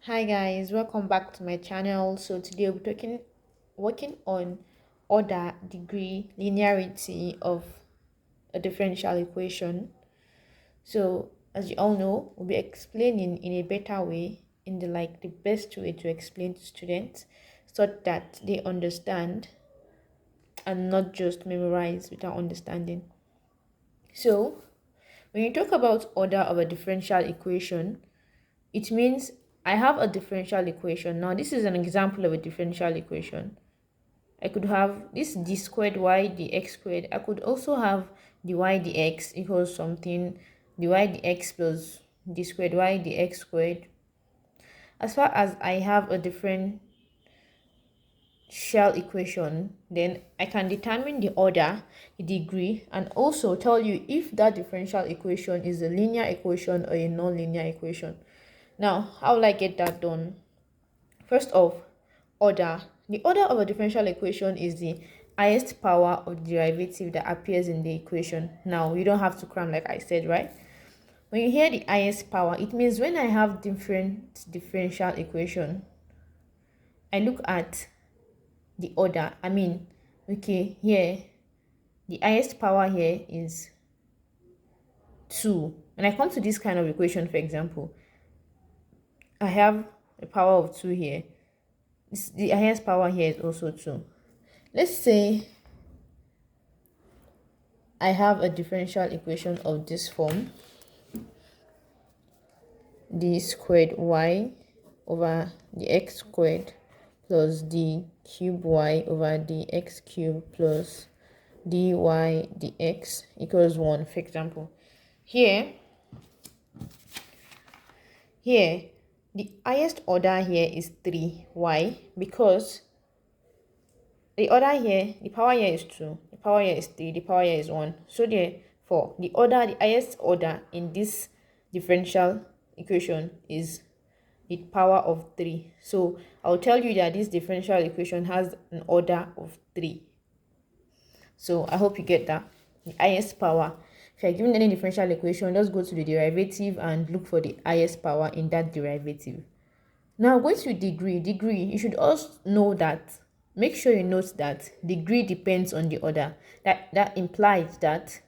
Hi guys, welcome back to my channel. So today we're working on order, degree, linearity of a differential equation. So as you all know, we'll be explaining in a better way, in the best way to explain to students so that they understand and not just memorize without understanding. So when you talk about order of a differential equation, it means I have a differential equation. Now, this is an example of a differential equation. I could have this d squared y dx squared. I could also have dy dx equals something, dy dx plus d squared y dx squared. As far as I have a differential equation, then I can determine the order, the degree, and also tell you if that differential equation is a linear equation or a non-linear equation. Now, how will I get that done? First off, order. The order of a differential equation is the highest power of the derivative that appears in the equation. Now, you don't have to cram like I said, right? When you hear the highest power, it means when I have different differential equation, I look at the order. Okay, here, the highest power here is 2. When I come to this kind of equation, for example, I have a power of 2 here. The highest power here is also 2. Let's say I have a differential equation of this form: d squared y over the x squared plus d cube y over the x cube plus dy dx equals 1. For example, here the highest order here is 3. Why? Because the order here, the power here is 2, the power here is 3, the power here is 1. So therefore, the highest order in this differential equation is the power of 3. So I'll tell you that this differential equation has an order of 3. So I hope you get that. The highest power. If you're given any differential equation, just go to the derivative and look for the highest power in that derivative. Now, going to degree, you should also know that, make sure you note that degree depends on the order. That implies that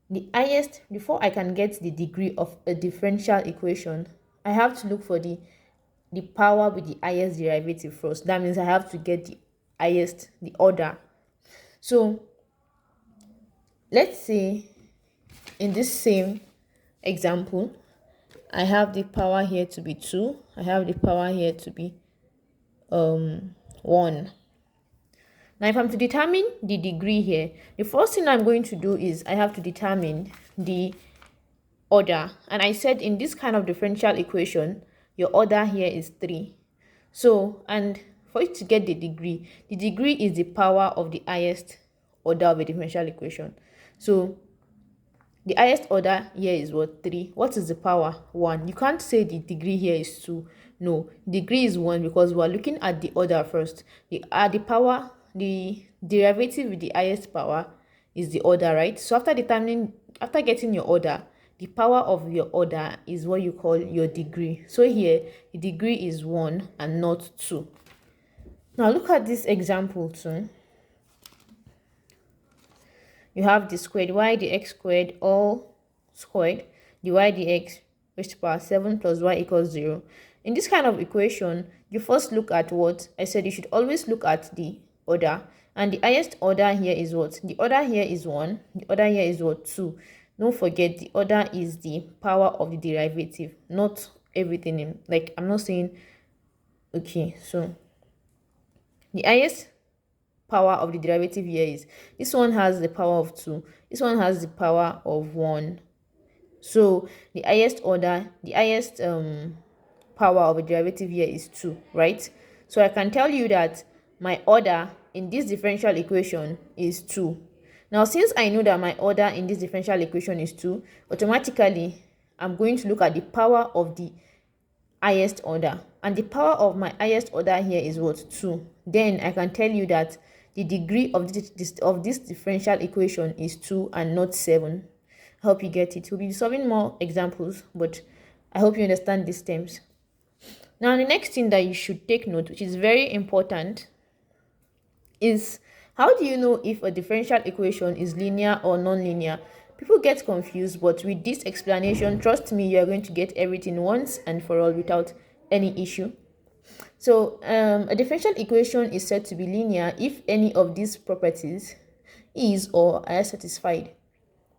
the highest, before I can get the degree of a differential equation, I have to look for the power with the highest derivative first. That means I have to get the order. So let's say in this same example, I have the power here to be 2. I have the power here to be 1. Now, if I'm to determine the degree here, the first thing I'm going to do is I have to determine the order. And I said in this kind of differential equation, your order here is 3. So, and for you to get the degree is the power of the highest order of a differential equation. So the highest order here is what? 3. What is the power? 1. You can't say the degree here is 2. No, degree is 1 because we're looking at the order first. The derivative with the highest power is the order, right? So after getting your order, the power of your order is what you call your degree. So here, the degree is 1 and not 2. Now look at this example too. You have the squared y dx squared all squared dy dx raised to power 7 plus y equals 0. In this kind of equation, you first look at what I said. You should always look at the order, and the highest order here is what? The order here is 1. The order here is what? 2. Don't forget, the order is the power of the derivative, not everything in, like, I'm not saying. Okay, so the highest power of the derivative here is this one has the power of 2, this one has the power of 1. So the highest power of a derivative here is 2, right? So I can tell you that my order in this differential equation is 2. Now, since I know that my order in this differential equation is 2, automatically I'm going to look at the power of the highest order, and the power of my highest order here is what? 2. Then I can tell you that the degree of this differential equation is 2 and not 7. I hope you get it. We'll be solving more examples, but I hope you understand these terms. Now, the next thing that you should take note, which is very important, is how do you know if a differential equation is linear or non-linear? People get confused, but with this explanation, trust me, you are going to get everything once and for all without any issue. So a differential equation is said to be linear if any of these properties is or are satisfied.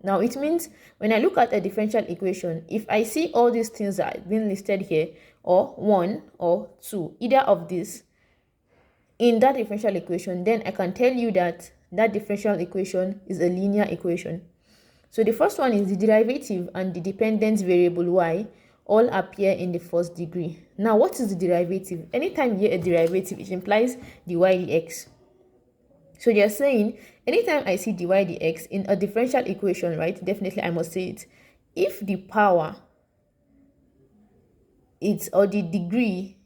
Now it means when I look at a differential equation, if I see all these things that have been listed here, or one or two, either of these in that differential equation, then I can tell you that that differential equation is a linear equation. So the first one is the derivative and the dependent variable y all appear in the first degree. Now, what is the derivative? Anytime you hear a derivative, it implies dy dx. So they are saying, anytime I see dy dx in a differential equation, right, definitely I must say it. If the power it's or the degree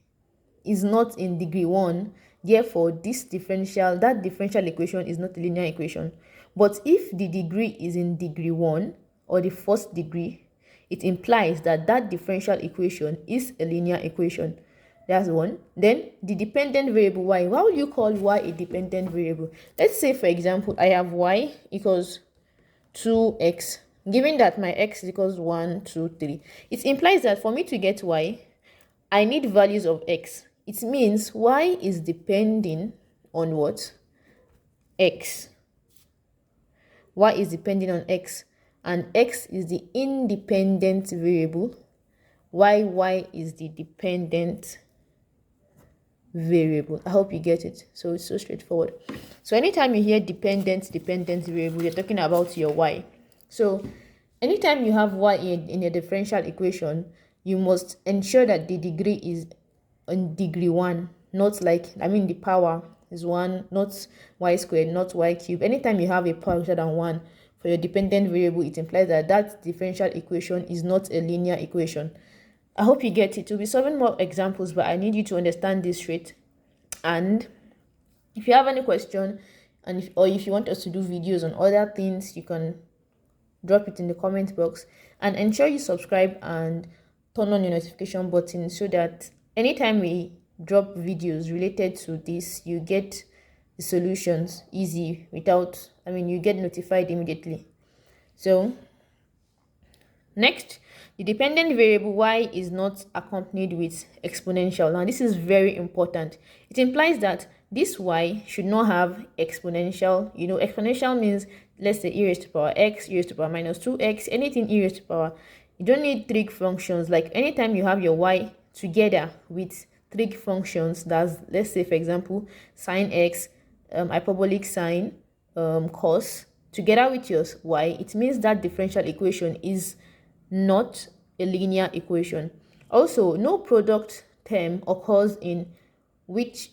is not in degree 1, therefore that differential equation is not a linear equation. But if the degree is in degree 1 or the first degree, it implies that that differential equation is a linear equation. That's one. Then the dependent variable y. Why would you call y a dependent variable? Let's say, for example, I have y equals 2x. Given that my x equals 1, 2, 3, it implies that for me to get y, I need values of x. It means y is depending on what? X. Y is depending on x, and x is the independent variable, while y is the dependent variable. I hope you get it. So it's so straightforward. So anytime you hear dependent variable, you're talking about your y. So anytime you have y in a differential equation, you must ensure that the degree is in degree 1, not like, the power is 1, not y squared, not y cubed. Anytime you have a power greater than 1 for your dependent variable, it implies that that differential equation is not a linear equation. I hope you get it. We'll be solving more examples, but I need you to understand this straight. And if you have any question, or if you want us to do videos on other things, you can drop it in the comment box, and ensure you subscribe and turn on your notification button so that anytime we drop videos related to this, you get the solutions easy without, you get notified immediately. So next, the dependent variable y is not accompanied with exponential. Now this is very important. It implies that this y should not have exponential. Exponential means, let's say, e raised to power x, e raised to power minus 2x, anything e raised to power. You don't need trig functions. Like anytime you have your y together with trig functions, that's, let's say, for example, sine x, hyperbolic sine, cos, together with your y, it means that differential equation is not a linear equation. Also, no product term occurs in which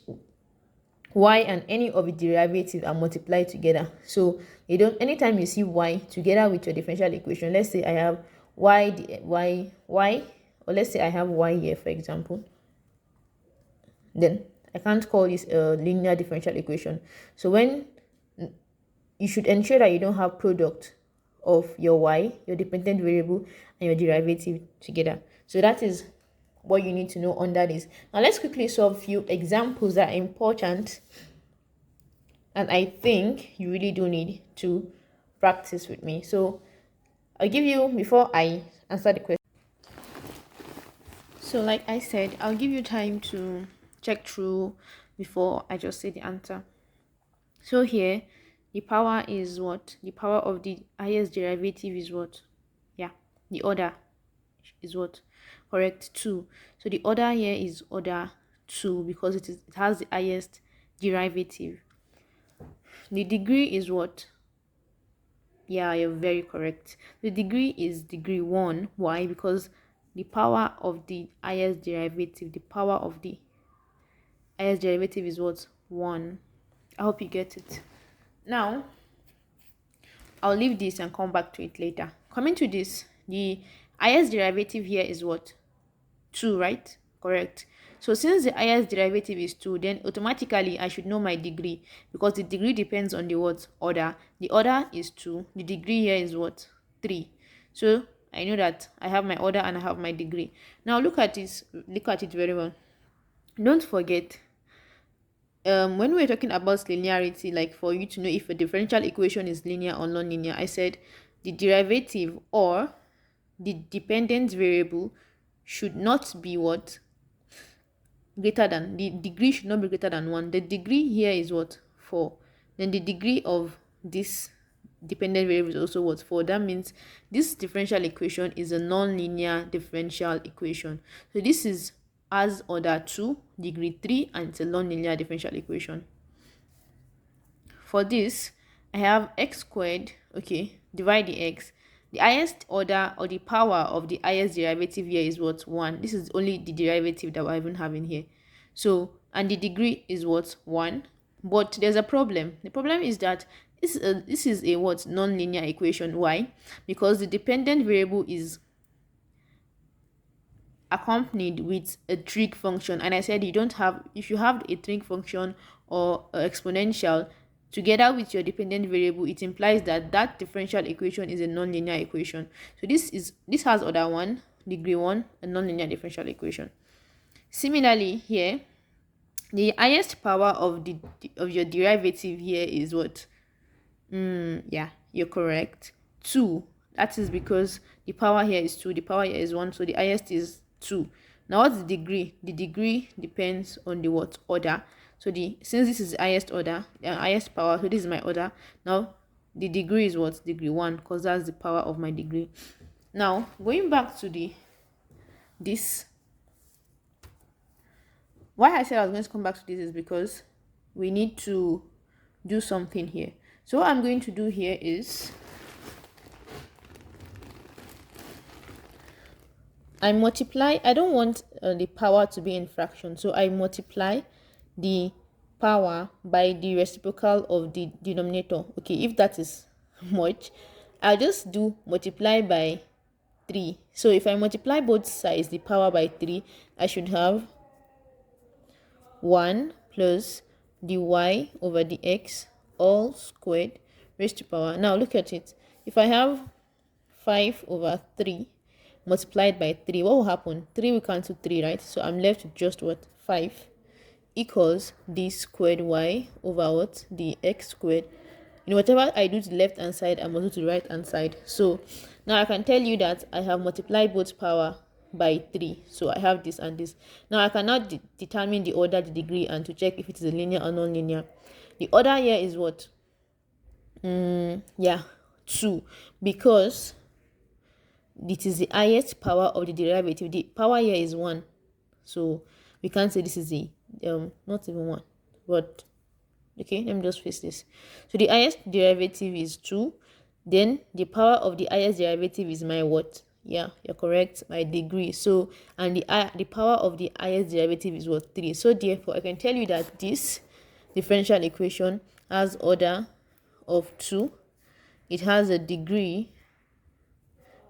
y and any of the derivatives are multiplied together. So you don't, anytime you see y together with your differential equation, let's say I have y, or let's say I have y here, for example, then I can't call this a linear differential equation. So when you should ensure that you don't have product of your y, your dependent variable, and your derivative together. So that is what you need to know under this. Now let's quickly solve a few examples that are important, and I think you really do need to practice with me. So I'll give you, before I answer the question, so like I said, I'll give you time to check through before I just say the answer. So here, the power is what? The power of the highest derivative is what? Yeah, the order is what? Correct, 2. So the order here is order 2 because it has the highest derivative. The degree is what? Yeah, you're very correct. The degree is degree 1. Why? Because the power of the highest derivative, is what? 1. I hope you get it. Now, I'll leave this and come back to it later. Coming to this, the highest derivative here is what? 2, right? Correct. So since the highest derivative is 2, then automatically I should know my degree, because the degree depends on the what? Order. The order is 2. The degree here is what? 3. So I know that I have my order and I have my degree. Now look at this. Look at it very well. Don't forget, when we were talking about linearity, like for you to know if a differential equation is linear or non-linear, I said the derivative or the dependent variable should not be what? Greater than, the degree should not be greater than 1. The degree here is what? 4. Then the degree of this dependent variable is also what? 4. That means this differential equation is a non-linear differential equation. So this is as order 2, degree 3, and it's a non-linear differential equation. For this, I have x squared, okay, divide the x. The highest order or the power of the highest derivative here is what? 1. This is only the derivative that we're even having here. So, and the degree is what? 1. But there's a problem. The problem is that this is a what? Non-linear equation. Why? Because the dependent variable is accompanied with a trig function, and I said you don't have, if you have a trig function or exponential together with your dependent variable, it implies that that differential equation is a non-linear equation. So this has order 1, degree 1, a non-linear differential equation. Similarly here, the highest power of your derivative here is what? Yeah, you're correct, 2. That is because the power here is 2, the power here is 1, so the highest is 2. Now what's the degree? The degree depends on the what? Order. So since this is the highest order, the highest power, so this is my order. Now the degree is what? Degree 1, because that's the power of my degree. Now going back to this, why I said I was going to come back to this is because we need to do something here. So what I'm going to do here is I multiply. I don't want the power to be in fraction, so I multiply the power by the reciprocal of the denominator. Okay, if that is much, I'll just do multiply by 3. So if I multiply both sides, the power by 3, I should have 1 plus the y over the x all squared raised to power. Now look at it. If I have 5 over 3 multiplied by 3, what will happen? 3 will cancel 3, right? So I'm left with just what? 5 equals d squared y over what? The x squared. You know, whatever I do to the left hand side, I must do to the right hand side. So now I can tell you that I have multiplied both power by 3. So I have this and this. Now I cannot determine the order, the degree, and to check if it is a linear or non-linear. The order here is what? Yeah, 2, because it is the highest power of the derivative. The power here is 1, so we can't say this is the not even 1, but okay, let me just fix this. So the highest derivative is 2, then the power of the highest derivative is my what? Yeah, you're correct, my degree. So and the power of the highest derivative is what? 3. So therefore I can tell you that this differential equation has order of 2, it has a degree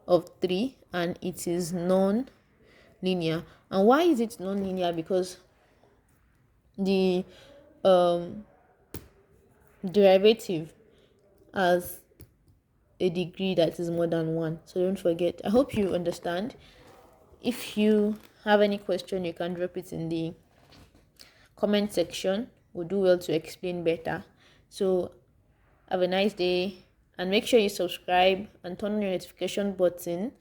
of 3, and it is non-linear. And why is it non-linear? Because the derivative has a degree that is more than 1. So don't forget. I hope you understand. If you have any question, you can drop it in the comment section. We'll do well to explain better. So have a nice day, and make sure you subscribe and turn on your notification button,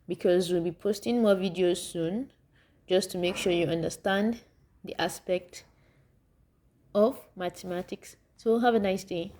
because we'll be posting more videos soon, just to make sure you understand the aspect of mathematics. So have a nice day.